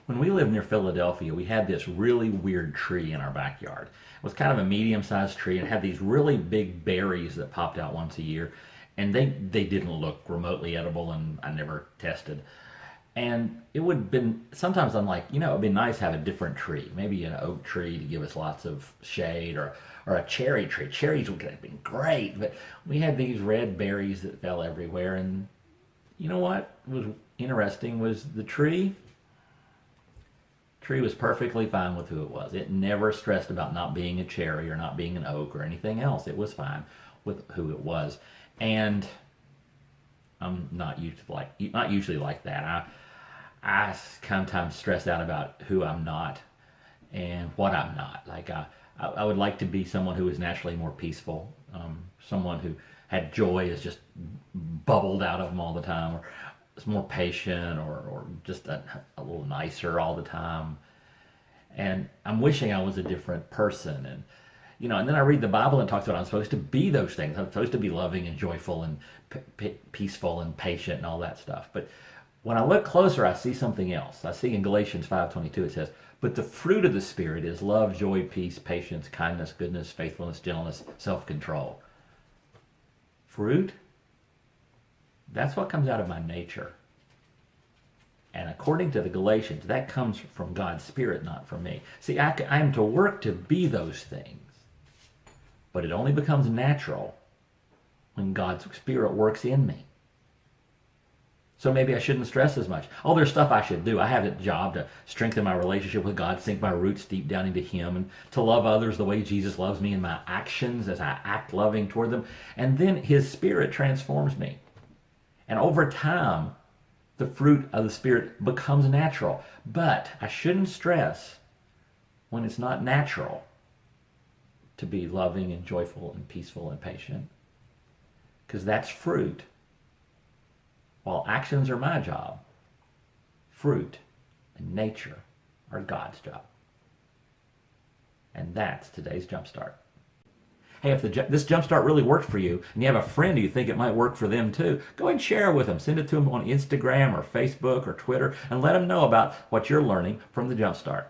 When we lived near Philadelphia, we had this really weird tree in our backyard. It was kind of a medium-sized tree and it had these really big berries that popped out once a year. And they didn't look remotely edible, and I never tested. And it would have been, sometimes I'm like, it'd be nice to have a different tree, maybe an oak tree to give us lots of shade, or a cherry tree. Cherries would have been great, but we had these red berries that fell everywhere. And you know what was interesting was the tree was perfectly fine with who it was. It never stressed about not being a cherry or not being an oak or anything else. It was fine with who it was. And I'm not usually like that. I sometimes stress out about who I'm not and what I'm not. Like I would like to be someone who is naturally more peaceful, someone who had joy is just bubbled out of them all the time, or is more patient, or just a little nicer all the time. And I'm wishing I was a different person. And then I read the Bible and it talks about I'm supposed to be those things. I'm supposed to be loving and joyful and peaceful and patient and all that stuff. But when I look closer, I see something else. I see in Galatians 5:22 it says, "But the fruit of the Spirit is love, joy, peace, patience, kindness, goodness, faithfulness, gentleness, self-control." Fruit? That's what comes out of my nature. And according to the Galatians, that comes from God's Spirit, not from me. See, I am to work to be those things. But it only becomes natural when God's Spirit works in me. So maybe I shouldn't stress as much. Oh, there's stuff I should do. I have a job to strengthen my relationship with God, sink my roots deep down into Him, and to love others the way Jesus loves me in my actions as I act loving toward them. And then His Spirit transforms me. And over time, the fruit of the Spirit becomes natural. But I shouldn't stress when it's not natural to be loving and joyful and peaceful and patient, because that's fruit. While actions are my job, fruit and nature are God's job. And that's today's Jumpstart. Hey, if this Jumpstart really worked for you, and you have a friend who you think it might work for them too, go ahead and share it with them. Send it to them on Instagram or Facebook or Twitter, and let them know about what you're learning from the Jumpstart.